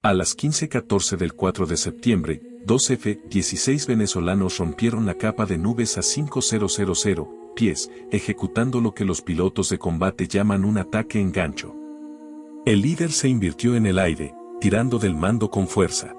A las 15:14 del 4 de septiembre, dos F-16 venezolanos rompieron la capa de nubes a 5.000 pies, ejecutando lo que los pilotos de combate llaman un ataque en gancho. El líder se invirtió en el aire, tirando del mando con fuerza.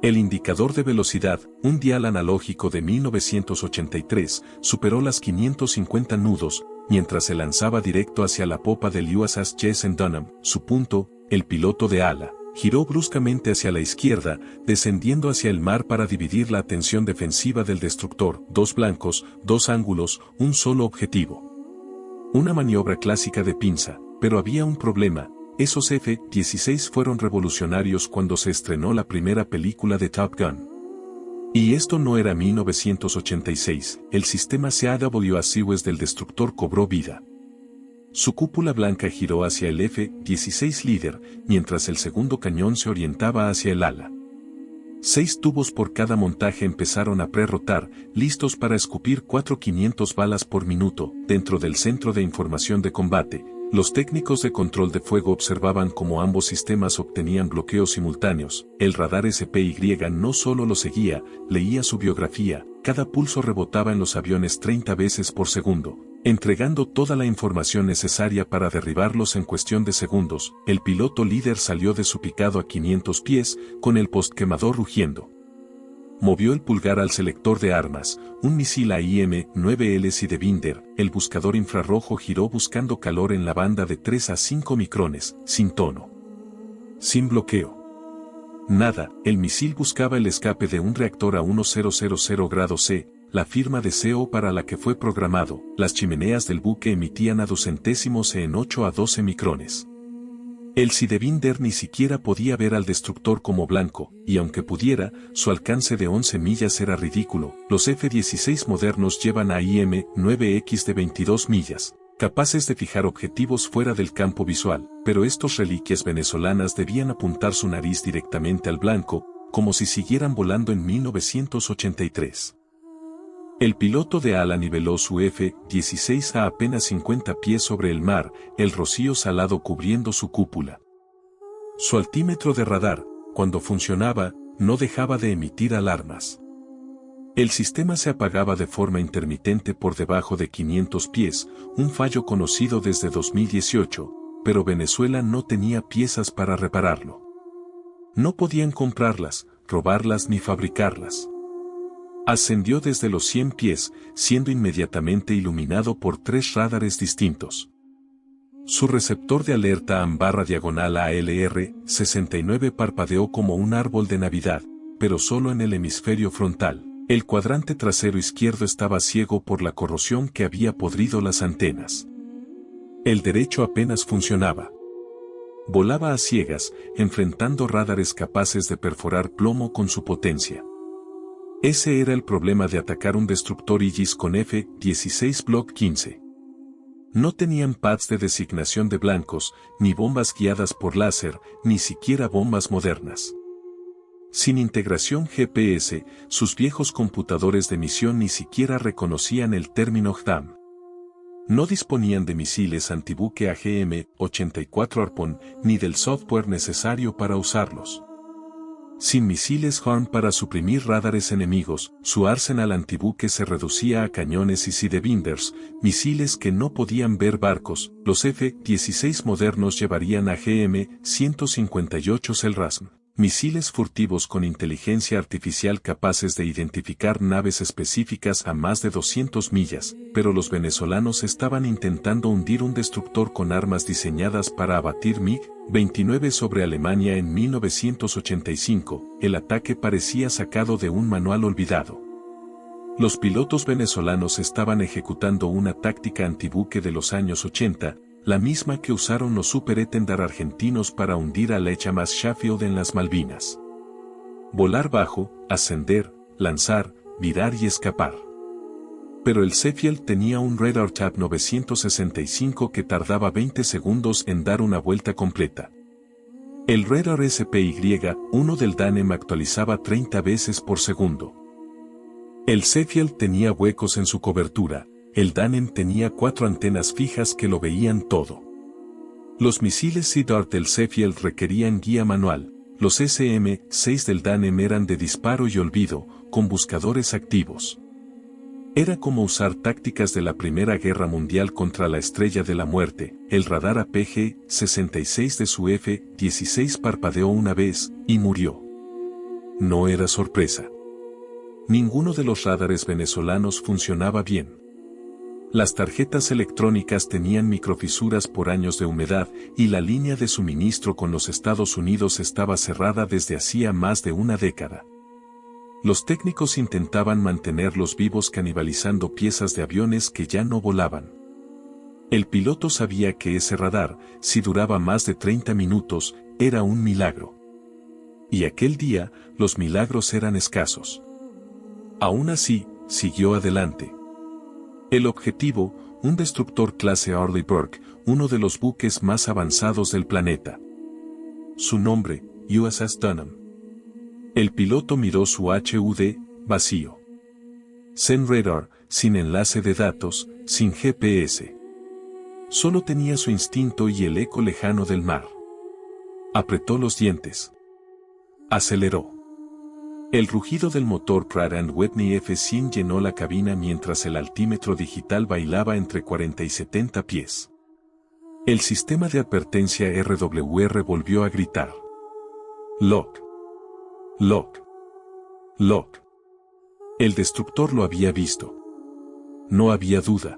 El indicador de velocidad, un dial analógico de 1983, superó las 550 nudos, mientras se lanzaba directo hacia la popa del USS Jason Dunham. Su punto, el piloto de ala, giró bruscamente hacia la izquierda, descendiendo hacia el mar para dividir la atención defensiva del destructor. Dos blancos, dos ángulos, un solo objetivo. Una maniobra clásica de pinza, pero había un problema. Esos F-16 fueron revolucionarios cuando se estrenó la primera película de Top Gun. Y esto no era 1986, el sistema CAWS del destructor cobró vida. Su cúpula blanca giró hacia el F-16 líder, mientras el segundo cañón se orientaba hacia el ala. 6 tubos por cada montaje empezaron a prerrotar, listos para escupir 4.500 balas por minuto. Dentro del centro de información de combate, los técnicos de control de fuego observaban cómo ambos sistemas obtenían bloqueos simultáneos. El radar SPY no solo lo seguía, leía su biografía. Cada pulso rebotaba en los aviones 30 veces por segundo, entregando toda la información necesaria para derribarlos en cuestión de segundos. El piloto líder salió de su picado a 500 pies, con el postquemador rugiendo. Movió el pulgar al selector de armas, un misil AIM-9L Sidewinder. El buscador infrarrojo giró buscando calor en la banda de 3 a 5 micrones, sin tono. Sin bloqueo. Nada, el misil buscaba el escape de un reactor a 1000 grados C, la firma de CO para la que fue programado. Las chimeneas del buque emitían a ducentésimos en 8 a 12 micrones. El Sidewinder ni siquiera podía ver al destructor como blanco, y aunque pudiera, su alcance de 11 millas era ridículo. Los F-16 modernos llevan AIM-9X de 22 millas, capaces de fijar objetivos fuera del campo visual, pero estos reliquias venezolanas debían apuntar su nariz directamente al blanco, como si siguieran volando en 1983. El piloto de ala niveló su F-16 a apenas 50 pies sobre el mar, el rocío salado cubriendo su cúpula. Su altímetro de radar, cuando funcionaba, no dejaba de emitir alarmas. El sistema se apagaba de forma intermitente por debajo de 500 pies, un fallo conocido desde 2018, pero Venezuela no tenía piezas para repararlo. No podían comprarlas, robarlas ni fabricarlas. Ascendió desde los 100 pies, siendo inmediatamente iluminado por 3 radares distintos. Su receptor de alerta AN/diagonal ALR-69 parpadeó como un árbol de Navidad, pero solo en el hemisferio frontal. El cuadrante trasero izquierdo estaba ciego por la corrosión que había podrido las antenas. El derecho apenas funcionaba. Volaba a ciegas, enfrentando radares capaces de perforar plomo con su potencia. Ese era el problema de atacar un destructor Aegis con F-16 Block 15. No tenían pads de designación de blancos, ni bombas guiadas por láser, ni siquiera bombas modernas. Sin integración GPS, sus viejos computadores de misión ni siquiera reconocían el término JDAM. No disponían de misiles antibuque AGM-84 Harpoon, ni del software necesario para usarlos. Sin misiles HARM para suprimir radares enemigos, su arsenal antibuque se reducía a cañones y Sidewinders, misiles que no podían ver barcos. Los F-16 modernos llevarían AGM-158 LRASM, misiles furtivos con inteligencia artificial capaces de identificar naves específicas a más de 200 millas, pero los venezolanos estaban intentando hundir un destructor con armas diseñadas para abatir MiG-29 sobre Alemania en 1985. El ataque parecía sacado de un manual olvidado. Los pilotos venezolanos estaban ejecutando una táctica antibuque de los años 80, la misma que usaron los Super-Etendard argentinos para hundir al HMAS Sheffield en las Malvinas. Volar bajo, ascender, lanzar, virar y escapar. Pero el Sheffield tenía un Radar Tab 965 que tardaba 20 segundos en dar una vuelta completa. El Radar SPY-1 del Danem actualizaba 30 veces por segundo. El Sheffield tenía huecos en su cobertura. El Danem tenía 4 antenas fijas que lo veían todo. Los misiles Sea Dart del Sheffield requerían guía manual, Los SM-6 del DANEM eran de disparo y olvido, con buscadores activos. Era como usar tácticas de la Primera Guerra Mundial contra la Estrella de la Muerte. El radar APG-66 de su F-16 parpadeó una vez, y murió. No era sorpresa. Ninguno de los radares venezolanos funcionaba bien. Las tarjetas electrónicas tenían microfisuras por años de humedad, y la línea de suministro con los Estados Unidos estaba cerrada desde hacía más de una década. Los técnicos intentaban mantenerlos vivos canibalizando piezas de aviones que ya no volaban. El piloto sabía que ese radar, si duraba más de 30 minutos, era un milagro. Y aquel día, los milagros eran escasos. Aún así, siguió adelante. El objetivo, un destructor clase Arleigh Burke, uno de los buques más avanzados del planeta. Su nombre, USS Dunham. El piloto miró su HUD, vacío. Sin radar, sin enlace de datos, sin GPS. Solo tenía su instinto y el eco lejano del mar. Apretó los dientes. Aceleró. El rugido del motor Pratt & Whitney F-100 llenó la cabina mientras el altímetro digital bailaba entre 40 y 70 pies. El sistema de advertencia RWR volvió a gritar. Lock. Lock. Lock. El destructor lo había visto. No había duda.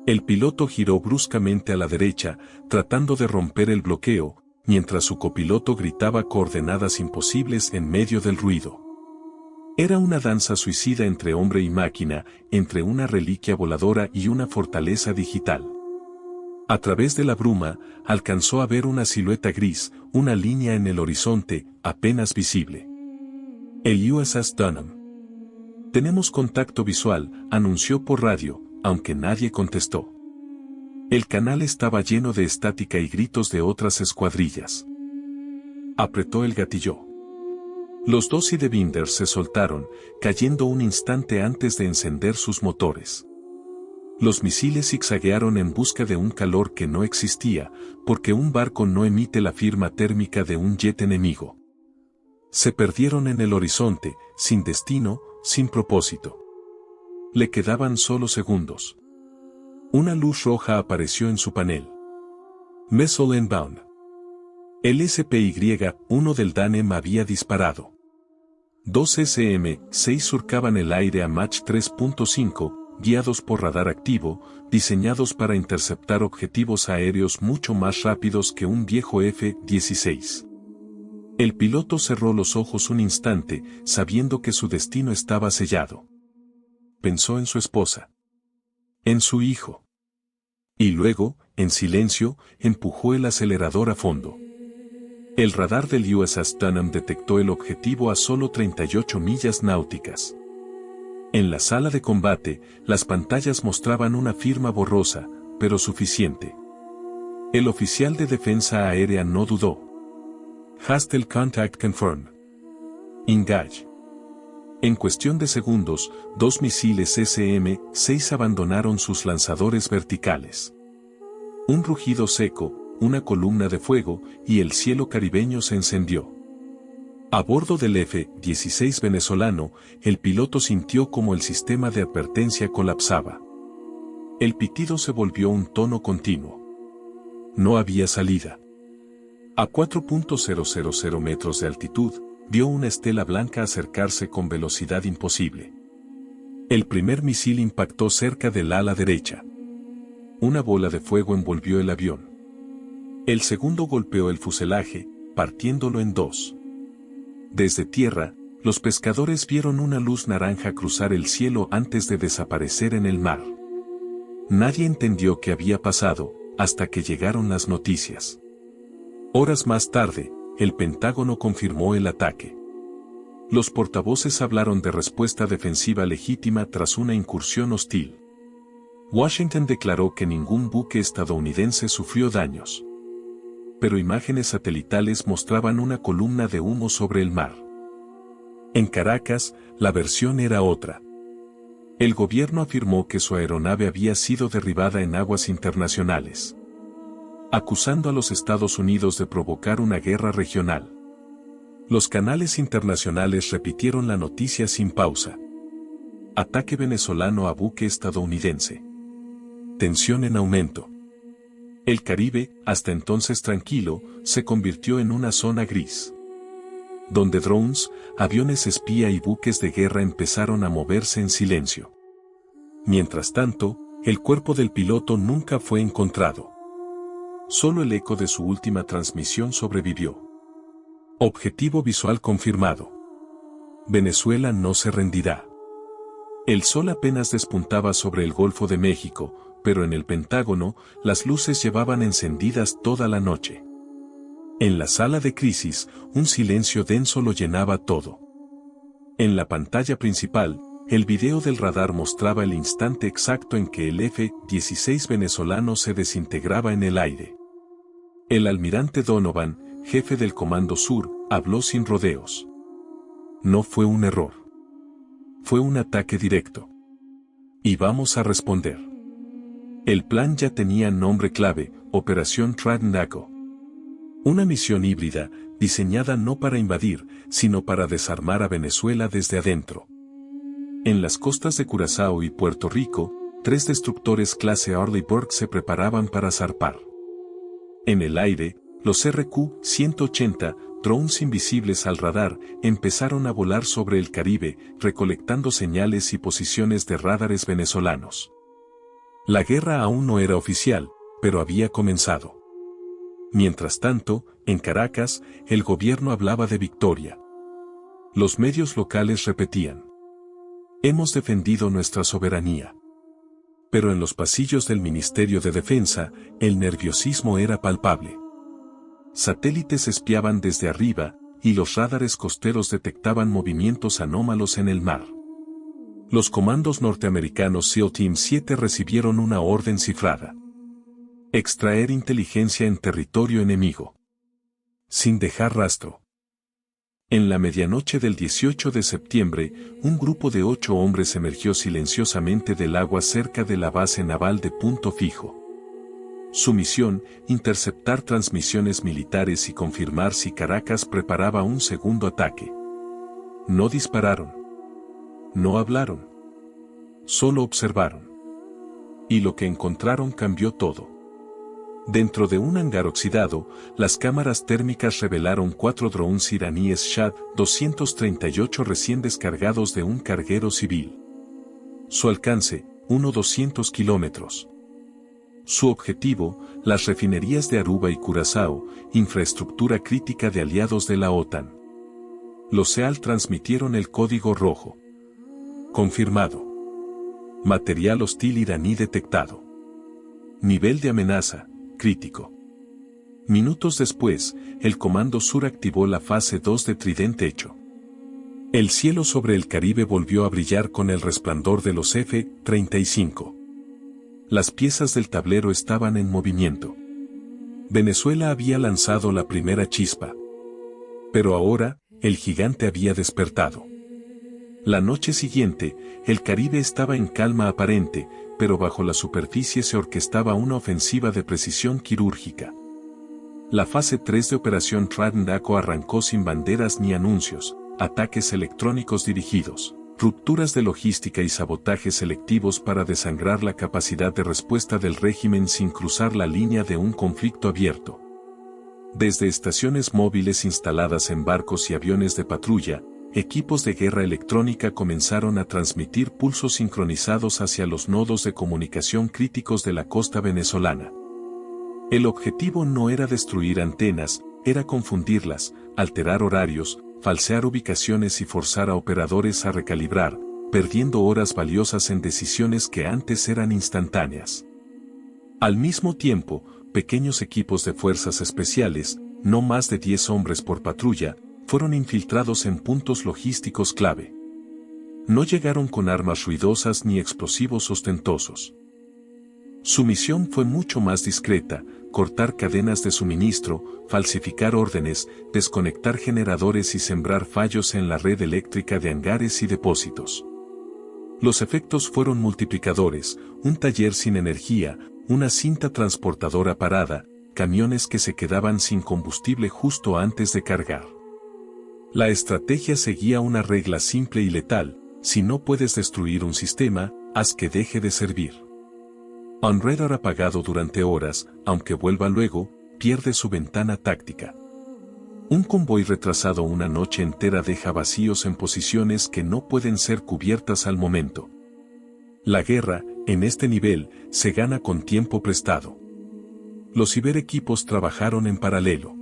El piloto giró bruscamente a la derecha, tratando de romper el bloqueo, mientras su copiloto gritaba coordenadas imposibles en medio del ruido. Era una danza suicida entre hombre y máquina, entre una reliquia voladora y una fortaleza digital. A través de la bruma, alcanzó a ver una silueta gris, una línea en el horizonte, apenas visible. El USS Dunham. Tenemos contacto visual, anunció por radio, aunque nadie contestó. El canal estaba lleno de estática y gritos de otras escuadrillas. Apretó el gatillo. Los dos Sidebinders se soltaron, cayendo un instante antes de encender sus motores. Los misiles zigzaguearon en busca de un calor que no existía, porque un barco no emite la firma térmica de un jet enemigo. Se perdieron en el horizonte, sin destino, sin propósito. Le quedaban solo segundos. Una luz roja apareció en su panel. Missile inbound. El SPY-1 del DANEM había disparado. Dos SM-6 surcaban el aire a Mach 3.5, guiados por radar activo, diseñados para interceptar objetivos aéreos mucho más rápidos que un viejo F-16. El piloto cerró los ojos un instante, sabiendo que su destino estaba sellado. Pensó en su esposa. En su hijo. Y luego, en silencio, empujó el acelerador a fondo. El radar del USS Dunham detectó el objetivo a solo 38 millas náuticas. En la sala de combate, las pantallas mostraban una firma borrosa, pero suficiente. El oficial de defensa aérea no dudó. Hostile contact confirmed. Engage. En cuestión de segundos, dos misiles SM-6 abandonaron sus lanzadores verticales. Un rugido seco, una columna de fuego, y el cielo caribeño se encendió. A bordo del F-16 venezolano, el piloto sintió como el sistema de advertencia colapsaba. El pitido se volvió un tono continuo. No había salida. A 4.000 metros de altitud, vio una estela blanca acercarse con velocidad imposible. El primer misil impactó cerca del ala derecha. Una bola de fuego envolvió el avión. El segundo golpeó el fuselaje, partiéndolo en dos. Desde tierra, los pescadores vieron una luz naranja cruzar el cielo antes de desaparecer en el mar. Nadie entendió qué había pasado, hasta que llegaron las noticias. Horas más tarde, el Pentágono confirmó el ataque. Los portavoces hablaron de respuesta defensiva legítima tras una incursión hostil. Washington declaró que ningún buque estadounidense sufrió daños. Pero imágenes satelitales mostraban una columna de humo sobre el mar. En Caracas, la versión era otra. El gobierno afirmó que su aeronave había sido derribada en aguas internacionales, acusando a los Estados Unidos de provocar una guerra regional. Los canales internacionales repitieron la noticia sin pausa. Ataque venezolano a buque estadounidense. Tensión en aumento. El Caribe, hasta entonces tranquilo, se convirtió en una zona gris, donde drones, aviones espía y buques de guerra empezaron a moverse en silencio. Mientras tanto, el cuerpo del piloto nunca fue encontrado. Solo el eco de su última transmisión sobrevivió. Objetivo visual confirmado. Venezuela no se rendirá. El sol apenas despuntaba sobre el Golfo de México, pero en el Pentágono, las luces llevaban encendidas toda la noche. En la sala de crisis, un silencio denso lo llenaba todo. En la pantalla principal, el video del radar mostraba el instante exacto en que el F-16 venezolano se desintegraba en el aire. El almirante Donovan, jefe del Comando Sur, habló sin rodeos. No fue un error. Fue un ataque directo. Y vamos a responder. El plan ya tenía nombre clave, Operación Trident Echo. Una misión híbrida, diseñada no para invadir, sino para desarmar a Venezuela desde adentro. En las costas de Curazao y Puerto Rico, 3 destructores clase Arleigh Burke se preparaban para zarpar. En el aire, los RQ-180, drones invisibles al radar, empezaron a volar sobre el Caribe, recolectando señales y posiciones de radares venezolanos. La guerra aún no era oficial, pero había comenzado. Mientras tanto, en Caracas, el gobierno hablaba de victoria. Los medios locales repetían: hemos defendido nuestra soberanía. Pero en los pasillos del Ministerio de Defensa, el nerviosismo era palpable. Satélites espiaban desde arriba, y los radares costeros detectaban movimientos anómalos en el mar. Los comandos norteamericanos SEAL Team 7 recibieron una orden cifrada: extraer inteligencia en territorio enemigo, sin dejar rastro. En la medianoche del 18 de septiembre, un grupo de 8 hombres emergió silenciosamente del agua cerca de la base naval de Punto Fijo. Su misión, interceptar transmisiones militares y confirmar si Caracas preparaba un segundo ataque. No dispararon. No hablaron. Solo observaron. Y lo que encontraron cambió todo. Dentro de un hangar oxidado, las cámaras térmicas revelaron 4 drones iraníes Shad-238 recién descargados de un carguero civil. Su alcance, 200 kilómetros. Su objetivo, las refinerías de Aruba y Curazao, infraestructura crítica de aliados de la OTAN. Los SEAL transmitieron el código rojo. Confirmado. Material hostil iraní detectado. Nivel de amenaza, crítico. Minutos después, el Comando Sur activó la fase 2 de Trident Echo. El cielo sobre el Caribe volvió a brillar con el resplandor de los F-35. Las piezas del tablero estaban en movimiento. Venezuela había lanzado la primera chispa. Pero ahora, el gigante había despertado. La noche siguiente, el Caribe estaba en calma aparente, pero bajo la superficie se orquestaba una ofensiva de precisión quirúrgica. La fase 3 de Operación Trident Echo arrancó sin banderas ni anuncios, ataques electrónicos dirigidos, rupturas de logística y sabotajes selectivos para desangrar la capacidad de respuesta del régimen sin cruzar la línea de un conflicto abierto. Desde estaciones móviles instaladas en barcos y aviones de patrulla, equipos de guerra electrónica comenzaron a transmitir pulsos sincronizados hacia los nodos de comunicación críticos de la costa venezolana. El objetivo no era destruir antenas, era confundirlas, alterar horarios, falsear ubicaciones y forzar a operadores a recalibrar, perdiendo horas valiosas en decisiones que antes eran instantáneas. Al mismo tiempo, pequeños equipos de fuerzas especiales, no más de 10 hombres por patrulla, fueron infiltrados en puntos logísticos clave. No llegaron con armas ruidosas ni explosivos ostentosos. Su misión fue mucho más discreta: cortar cadenas de suministro, falsificar órdenes, desconectar generadores y sembrar fallos en la red eléctrica de hangares y depósitos. Los efectos fueron multiplicadores: un taller sin energía, una cinta transportadora parada, camiones que se quedaban sin combustible justo antes de cargar. La estrategia seguía una regla simple y letal: si no puedes destruir un sistema, haz que deje de servir. Un radar apagado durante horas, aunque vuelva luego, pierde su ventana táctica. Un convoy retrasado una noche entera deja vacíos en posiciones que no pueden ser cubiertas al momento. La guerra, en este nivel, se gana con tiempo prestado. Los ciberequipos trabajaron en paralelo.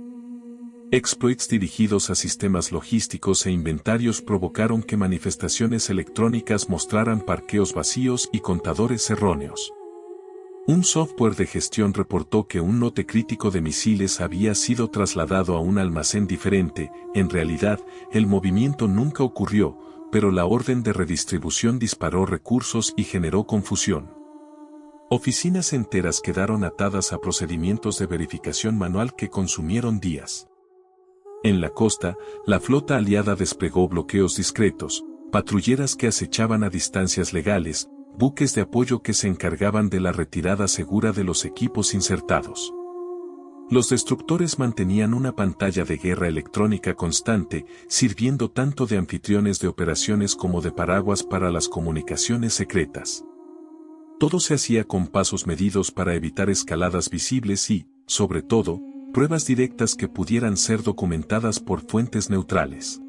Exploits dirigidos a sistemas logísticos e inventarios provocaron que manifestaciones electrónicas mostraran parqueos vacíos y contadores erróneos. Un software de gestión reportó que un lote crítico de misiles había sido trasladado a un almacén diferente. En realidad, el movimiento nunca ocurrió, pero la orden de redistribución disparó recursos y generó confusión. Oficinas enteras quedaron atadas a procedimientos de verificación manual que consumieron días. En la costa, la flota aliada desplegó bloqueos discretos, patrulleras que acechaban a distancias legales, buques de apoyo que se encargaban de la retirada segura de los equipos insertados. Los destructores mantenían una pantalla de guerra electrónica constante, sirviendo tanto de anfitriones de operaciones como de paraguas para las comunicaciones secretas. Todo se hacía con pasos medidos para evitar escaladas visibles y, sobre todo, pruebas directas que pudieran ser documentadas por fuentes neutrales.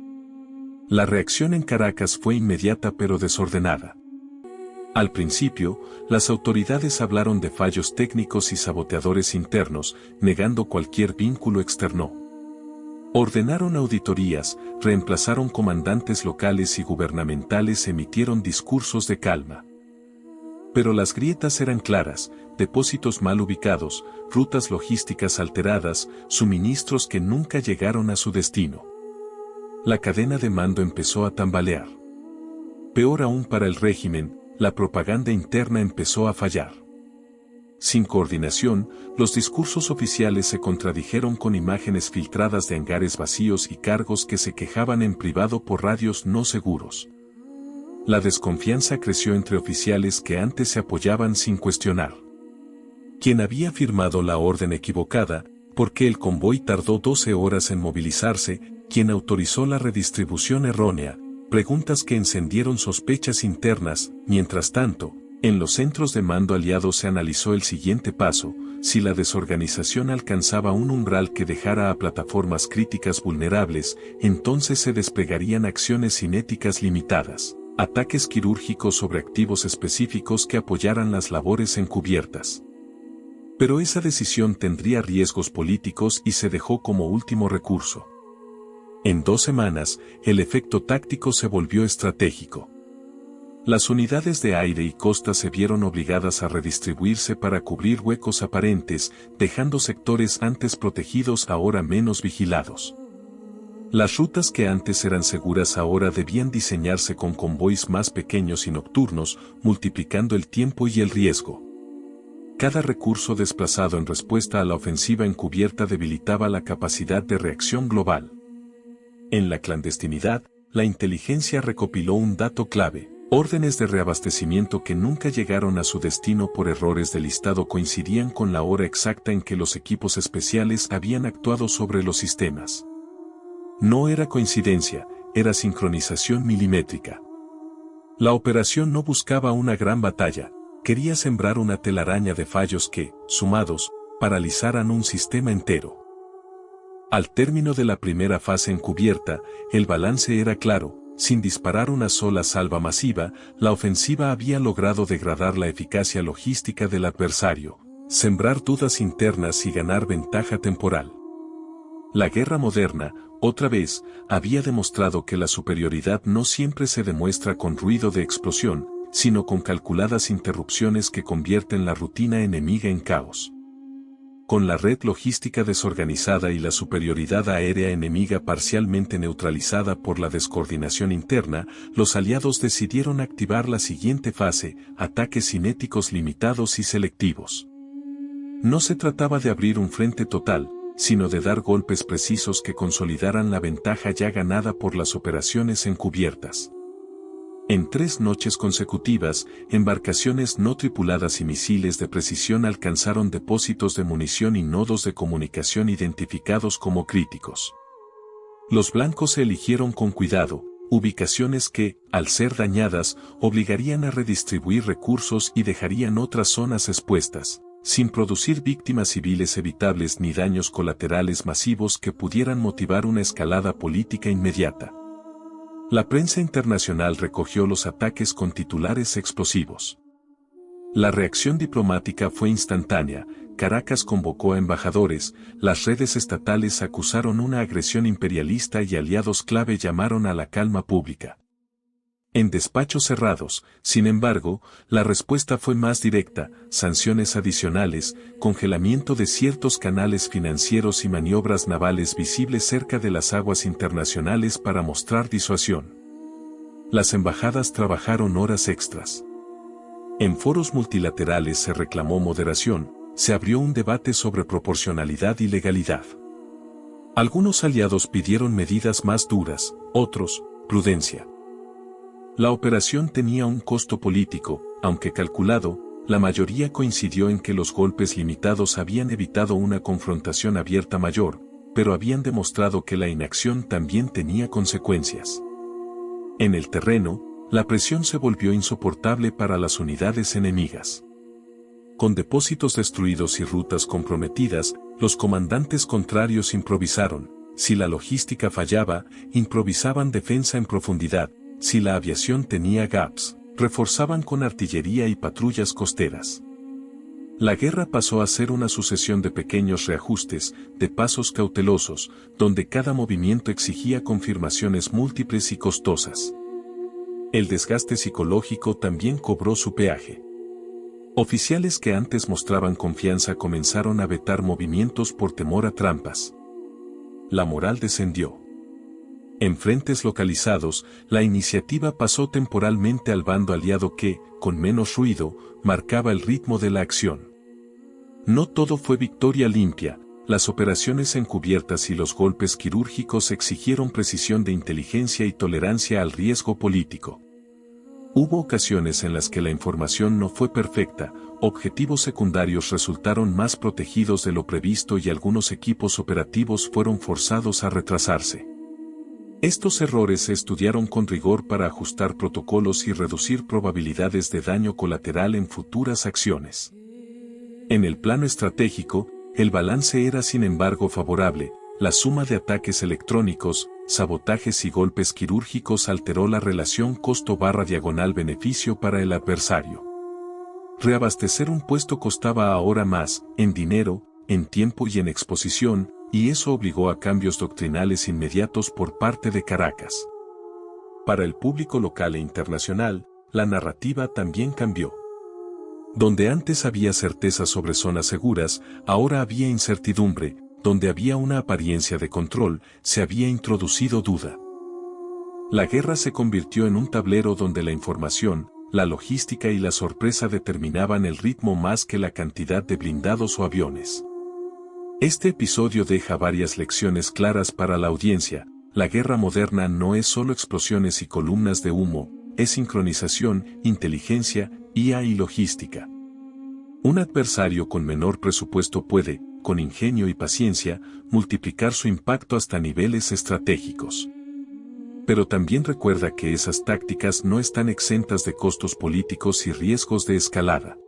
La reacción en Caracas fue inmediata pero desordenada. Al principio, las autoridades hablaron de fallos técnicos y saboteadores internos, negando cualquier vínculo externo. Ordenaron auditorías, reemplazaron comandantes locales y gubernamentales, emitieron discursos de calma. Pero las grietas eran claras: depósitos mal ubicados, rutas logísticas alteradas, suministros que nunca llegaron a su destino. La cadena de mando empezó a tambalear. Peor aún para el régimen, la propaganda interna empezó a fallar. Sin coordinación, los discursos oficiales se contradijeron con imágenes filtradas de hangares vacíos y cargos que se quejaban en privado por radios no seguros. La desconfianza creció entre oficiales que antes se apoyaban sin cuestionar. ¿Quién había firmado la orden equivocada? ¿Por qué el convoy tardó 12 horas en movilizarse? ¿Quién autorizó la redistribución errónea? Preguntas que encendieron sospechas internas. Mientras tanto, en los centros de mando aliados se analizó el siguiente paso: si la desorganización alcanzaba un umbral que dejara a plataformas críticas vulnerables, entonces se desplegarían acciones cinéticas limitadas. Ataques quirúrgicos sobre activos específicos que apoyaran las labores encubiertas. Pero esa decisión tendría riesgos políticos y se dejó como último recurso. En 2 semanas, el efecto táctico se volvió estratégico. Las unidades de aire y costa se vieron obligadas a redistribuirse para cubrir huecos aparentes, dejando sectores antes protegidos ahora menos vigilados. Las rutas que antes eran seguras ahora debían diseñarse con convoys más pequeños y nocturnos, multiplicando el tiempo y el riesgo. Cada recurso desplazado en respuesta a la ofensiva encubierta debilitaba la capacidad de reacción global. En la clandestinidad, la inteligencia recopiló un dato clave: órdenes de reabastecimiento que nunca llegaron a su destino por errores de listado coincidían con la hora exacta en que los equipos especiales habían actuado sobre los sistemas. No era coincidencia, era sincronización milimétrica. La operación no buscaba una gran batalla, quería sembrar una telaraña de fallos que, sumados, paralizaran un sistema entero. Al término de la primera fase encubierta, el balance era claro: sin disparar una sola salva masiva, la ofensiva había logrado degradar la eficacia logística del adversario, sembrar dudas internas y ganar ventaja temporal. La guerra moderna, otra vez, había demostrado que la superioridad no siempre se demuestra con ruido de explosión, sino con calculadas interrupciones que convierten la rutina enemiga en caos. Con la red logística desorganizada y la superioridad aérea enemiga parcialmente neutralizada por la descoordinación interna, los aliados decidieron activar la siguiente fase: ataques cinéticos limitados y selectivos. No se trataba de abrir un frente total, sino de dar golpes precisos que consolidaran la ventaja ya ganada por las operaciones encubiertas. En 3 noches consecutivas, embarcaciones no tripuladas y misiles de precisión alcanzaron depósitos de munición y nodos de comunicación identificados como críticos. Los blancos se eligieron con cuidado, ubicaciones que, al ser dañadas, obligarían a redistribuir recursos y dejarían otras zonas expuestas, sin producir víctimas civiles evitables ni daños colaterales masivos que pudieran motivar una escalada política inmediata. La prensa internacional recogió los ataques con titulares explosivos. La reacción diplomática fue instantánea. Caracas convocó a embajadores, las redes estatales acusaron una agresión imperialista y aliados clave llamaron a la calma pública. En despachos cerrados, sin embargo, la respuesta fue más directa: sanciones adicionales, congelamiento de ciertos canales financieros y maniobras navales visibles cerca de las aguas internacionales para mostrar disuasión. Las embajadas trabajaron horas extras. En foros multilaterales se reclamó moderación, se abrió un debate sobre proporcionalidad y legalidad. Algunos aliados pidieron medidas más duras, otros, prudencia. La operación tenía un costo político, aunque calculado, la mayoría coincidió en que los golpes limitados habían evitado una confrontación abierta mayor, pero habían demostrado que la inacción también tenía consecuencias. En el terreno, la presión se volvió insoportable para las unidades enemigas. Con depósitos destruidos y rutas comprometidas, los comandantes contrarios improvisaron. Si la logística fallaba, improvisaban defensa en profundidad. Si la aviación tenía gaps, reforzaban con artillería y patrullas costeras. La guerra pasó a ser una sucesión de pequeños reajustes, de pasos cautelosos, donde cada movimiento exigía confirmaciones múltiples y costosas. El desgaste psicológico también cobró su peaje. Oficiales que antes mostraban confianza comenzaron a vetar movimientos por temor a trampas. La moral descendió. En frentes localizados, la iniciativa pasó temporalmente al bando aliado que, con menos ruido, marcaba el ritmo de la acción. No todo fue victoria limpia, las operaciones encubiertas y los golpes quirúrgicos exigieron precisión de inteligencia y tolerancia al riesgo político. Hubo ocasiones en las que la información no fue perfecta, objetivos secundarios resultaron más protegidos de lo previsto y algunos equipos operativos fueron forzados a retrasarse. Estos errores se estudiaron con rigor para ajustar protocolos y reducir probabilidades de daño colateral en futuras acciones. En el plano estratégico, el balance era sin embargo favorable. La suma de ataques electrónicos, sabotajes y golpes quirúrgicos alteró la relación costo/beneficio para el adversario. Reabastecer un puesto costaba ahora más, en dinero, en tiempo y en exposición, y eso obligó a cambios doctrinales inmediatos por parte de Caracas. Para el público local e internacional, la narrativa también cambió. Donde antes había certeza sobre zonas seguras, ahora había incertidumbre. Donde había una apariencia de control, se había introducido duda. La guerra se convirtió en un tablero donde la información, la logística y la sorpresa determinaban el ritmo más que la cantidad de blindados o aviones. Este episodio deja varias lecciones claras para la audiencia. La guerra moderna no es solo explosiones y columnas de humo, es sincronización, inteligencia, IA y logística. Un adversario con menor presupuesto puede, con ingenio y paciencia, multiplicar su impacto hasta niveles estratégicos. Pero también recuerda que esas tácticas no están exentas de costos políticos y riesgos de escalada.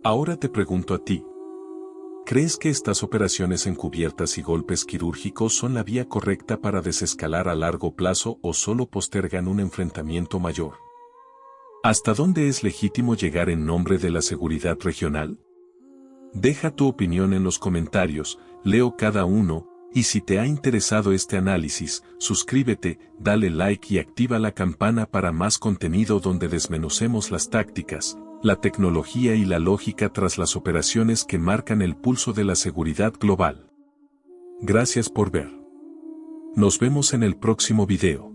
Ahora te pregunto a ti. ¿Crees que estas operaciones encubiertas y golpes quirúrgicos son la vía correcta para desescalar a largo plazo o solo postergan un enfrentamiento mayor? ¿Hasta dónde es legítimo llegar en nombre de la seguridad regional? Deja tu opinión en los comentarios, leo cada uno, y si te ha interesado este análisis, suscríbete, dale like y activa la campana para más contenido donde desmenucemos las tácticas, la tecnología y la lógica tras las operaciones que marcan el pulso de la seguridad global. Gracias por ver. Nos vemos en el próximo video.